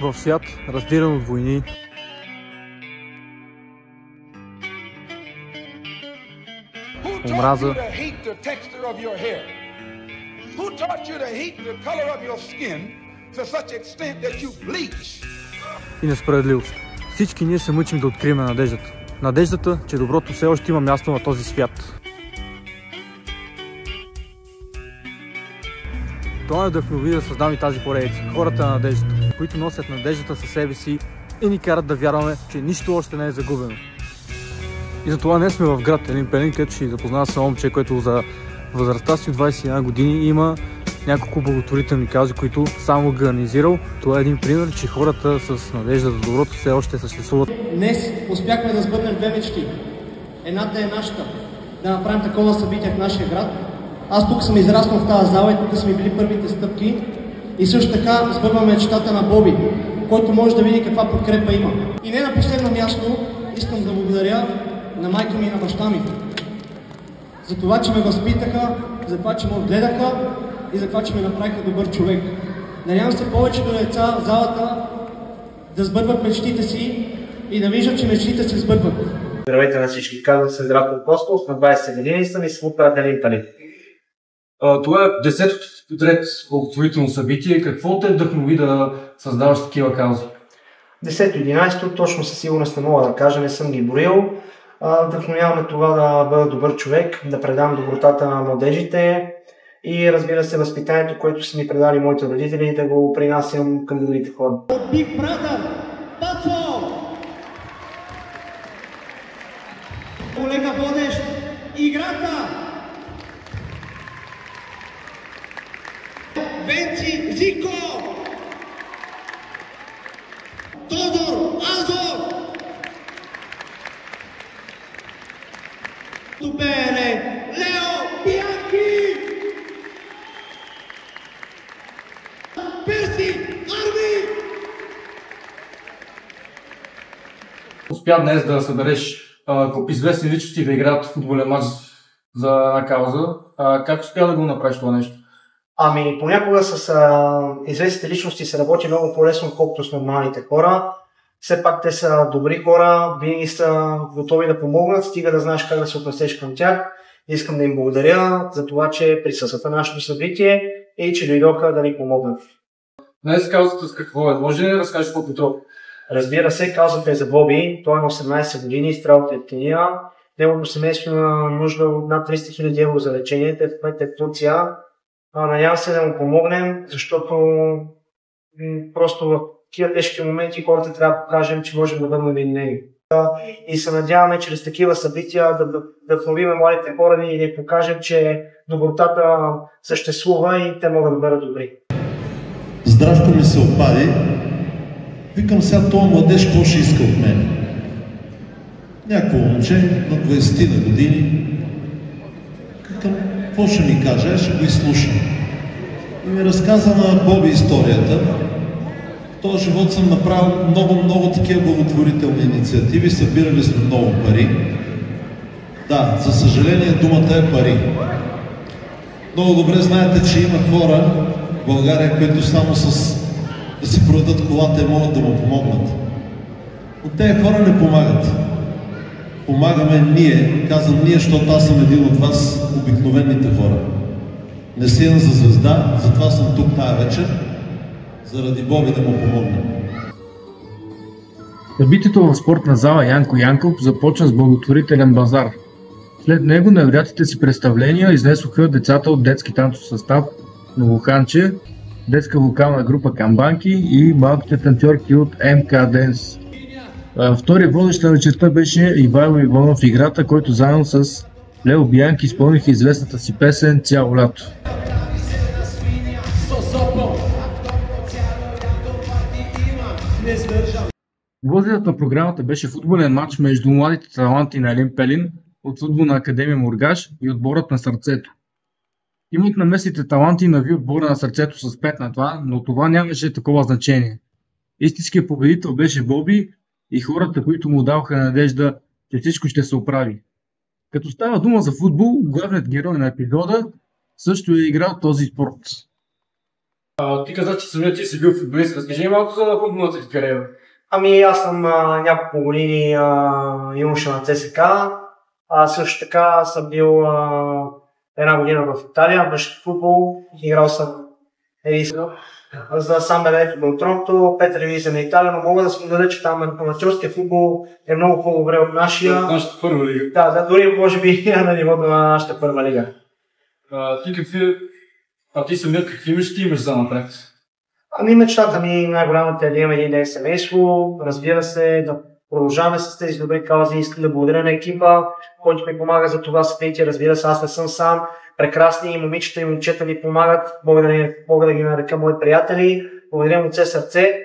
в свят, разделен от войни, омраза, и несправедливост. Всички ние се мъчим да открием надеждата. Надеждата, че доброто все още има място на този свят. Това ме вдъхнови да създам и тази поредица. Хората на надеждата, които носят надеждата със себе си и ни карат да вярваме, че нищо още не е загубено. И затова днес сме в град Елин Пелин, където ще запознава с едно момче, което за възрастта си от 21 години има няколко благотворителни каузи, които само организирал. Това е един пример, че хората с надежда за доброто все още съществуват. Днес успяхме да сбъднем две мечти. Едната е нашата, да направим такова събитие в нашия град. Аз тук съм израснал в тази зала и тук са ми били първите стъпки. И също така сбъдвам мечтата на Боби, който може да види каква подкрепа има. И не на последно място искам да благодаря на майка ми и на баща ми. За това, че ме възпитаха, за това, че ме отгледаха и за това, че ме направиха добър човек. Надявам се повечето деца в залата да сбъдват мечтите си и да виждат, че мечтите се сбъдват. Здравейте на всички, казвам се Здравко Костов, на 20 години съм и съм от Елин Пелин. Това е 10-то подред благотворително събитие. Какво те вдъхнови да създаваш такива каузи? 10-11, точно със сигурност не мога да кажа, не съм ги борил. Вдъхновяваме това да бъда добър човек, да предам добротата на младежите и разбира се възпитанието, което са ми предали моите родители, да го принасям към другите хора. Big Brother, Пацо! Колега водещ, играта! Венци Зико! Тодор Азов! Тубере Лео Бианки! Перси Арми! Успя днес да събереш известни личности да играят футболен мач за една кауза. Как успя да го направиш това нещо? Ами, понякога с известните личности се работи много по-лесно, отколкото с нормалните хора. Все пак те са добри хора, винаги са готови да помогнат, стига да знаеш как да се отнесеш към тях. Искам да им благодаря за това, че присъстват на нашето събитие и че дойдоха да ни помогнат. Днес каузата с какво е? Може ли да разкажеш по-подробно? Разбира се, каузата е за Боби. Той е на 18 години, страда от левкемия. Неговото семейство има нужда от над 300 000 евро за лечение. Те в Турция. Надявам се да му помогнем, защото просто в такива тежки моменти хората трябва да покажем, че можем да бъдем обединени. И се надяваме чрез такива събития да вдъхновим младите хора и да покажем, че добротата съществува и те могат да бъдат добри. Здравко ми се опади. Викам сега този младеж, какво ще иска от мен? Някакво момче на 20 на години. Викам, какво ще ми каже? Ще го изслушам. И ми разказа на Боби историята. В този живот съм направил много такива благотворителни инициативи, събирали сме много пари. Да, за съжаление думата е пари. Много добре знаете, че има хора в България, които само с да си продадат колата и могат да му помогнат. Но тези хора не помагат. Помагаме ние, казвам ние, защото аз съм един от вас, обикновените хора. Не сеям за звезда, затова съм тук тая вечер, заради Боби да му помогна. Събитието в спортна зала Янко Янков започна с благотворителен базар. След него невероятните си представления изнесоха децата от детски танцов състав Новоханче, детска вокална група Камбанки и малките танцорки от МК Денс. Втори водещ на вечерта беше Ивайло Иванов в играта, който заедно с Лео Бианки изпълниха известната си песен "Цяло лято". Возителят на програмата беше футболен матч между младите таланти на Елин Пелин от футболна академия Мургаш и отборът на Сърцето. Имат на местните таланти нави отбора на Сърцето с 5-2, но това нямаше такова значение. Истинският победител беше Боби и хората, които му даваха надежда, че всичко ще се оправи. Като става дума за футбол, главният герой на епизода също е играл този спорт. Ти каза, че самият ти си бил футболист. Разкажи малко за футболната ти кариера. Аз съм няколко години юноша на ЦСК. Също така съм бил една година в Италия, мъжки футбол. Играл съм за Сан Бенедетто до Торонто, 5 ревизия на Италия, но мога да споделя, че там аматьорския футбол е много по-добре от нашия. Нашата първа лига. Да, дори може би на нивото на нашата първа лига. Ти самият какви мечти имаш за напред? Мечтата ми най-голямата е да имам един ден семейство, разбира се, да продължаваме с тези добри каузи. Искам да благодаря на екипа, който ми помага за това събитие. Разбира се, аз не съм сам. Прекрасни момичета и момчета ми помагат. Мога да ги нарека мои приятели. Благодаря от все сърце.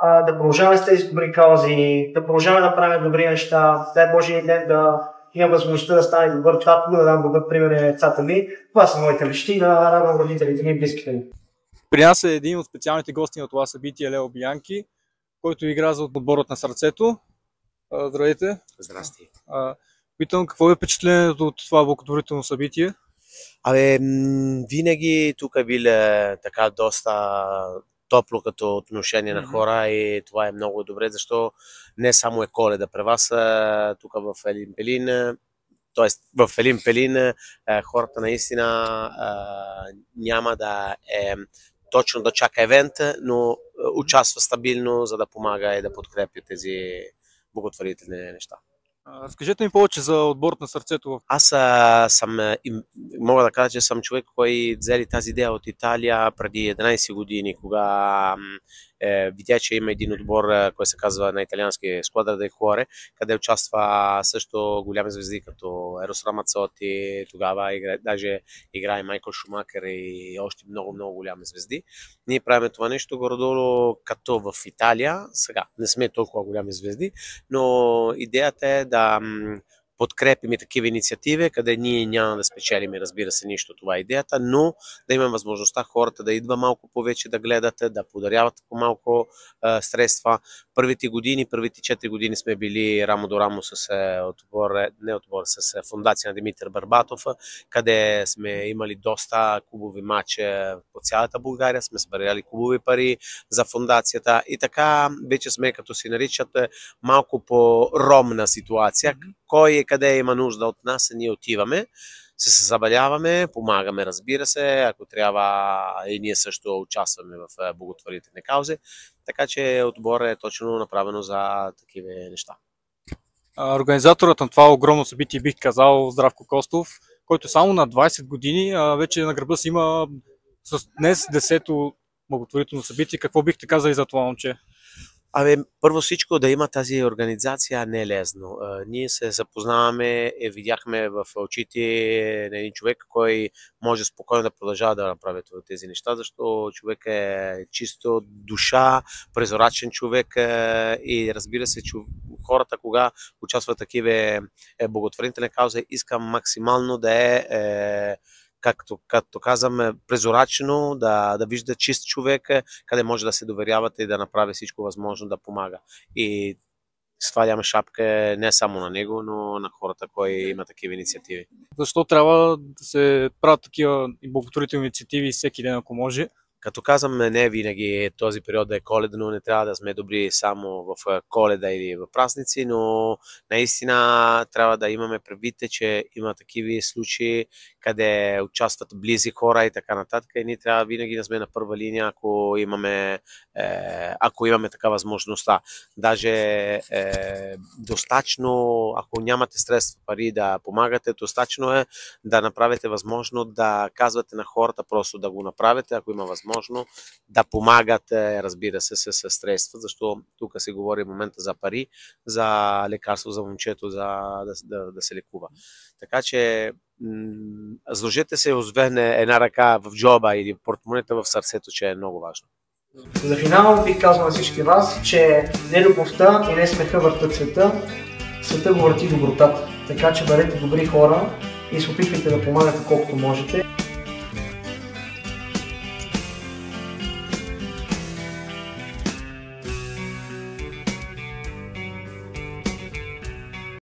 Да продължаваме с тези добри каузи, да продължаваме да правим добри неща. Дай Боже един ден да имам възможността да стане добър татко, да дам добър пример на децата ми. Това са моите мечти, да радвам родителите ми и близките ми. При нас е един от специалните гости на това събитие, Лео Бианки, който игра за отборът на сърцето. Здравейте! Здрасти! Питам, какво е впечатлението от това благотворително събитие? Винаги тук е било така доста топло като отношение на хора и това е много добре, защото не само е Коледа при вас, тук в Елин Пелин, т.е. в Елин Пелин хората наистина няма да е точно да чака евент, но участва стабилно, за да помага и да подкрепя тези благотворителни неща. Разкажете ми повече за отборът на сърцето. Аз мога да кажа, че съм човек, който взели тази идея от Италия преди 11 години, кога видя, че има един отбор, който се казва на италиански Squadra del Cuore, къде участва също голями звезди като Ерос Рамацоти, тогава даже играе Майкъл Шумакер и още много голями звезди. Ние правим това нещо горе-долу като в Италия. Сега не сме толкова голями звезди, но идеята е да подкрепим и такива инициативи, къде ние няма да спечелим, разбира се, нищо, това е идеята, но да имаме възможността хората да идва малко повече да гледат, да подаряват по-малко средства. Първите 4 години сме били рамо до рамо с с фондация на Димитър Барбатов, къде сме имали доста клубови матчи по цялата България, сме събирали клубови пари за фондацията и така вече сме, като си наричат, малко по-ромна ситуация. Кой къде има нужда от нас, ние отиваме, се забавляваме, помагаме, разбира се, ако трябва и ние също участваме в благотворителни каузи, така че отборът е точно направено за такива неща. Организаторът на това огромно събитие, бих казал, Здравко Костов, който само на 20 години вече на гърба си има днес 10-то благотворително събитие. Какво бихте казали за това момче? Първо всичко да има тази организация не е лесно. Ние се запознаваме и видяхме в очите на един човек, който може спокойно да продължава да направи тези неща, защото човек е чисто душа, прозрачен човек и разбира се, че хората, кога участват в такива благотворителни каузи, искам максимално да е както казвам, прозрачно, да вижда чист човек, къде може да се доверявате и да направи всичко възможно да помага. И свалям шапка не само на него, но на хората, които има такива инициативи. Защо трябва да се правят такива благотворителни инициативи всеки ден, ако може? Като казвам, не винаги този период да е коледно, не трябва да сме добри само в Коледа или в празници, но наистина трябва да имаме предвид, че има такива случаи, къде участват близи хора и така нататък. И ние трябва винаги да сме на първа линия, ако имаме така възможността. Даже достатъчно, ако нямате средства пари да помагате, достатъчно е да направите възможно да казвате на хората просто да го направите, ако има възможност да помагате, разбира се, с средства, защото тук се говори в момента за пари, за лекарство за момчето, да се лекува. Така че сложете се освен една ръка в джоба или портмонета в сърцето, че е много важно. За финал бих казал на всички вас, че не любовта и не смеха въртат света, света го върти добротата. Така че бъдете добри хора и се опитвайте да помагате колкото можете.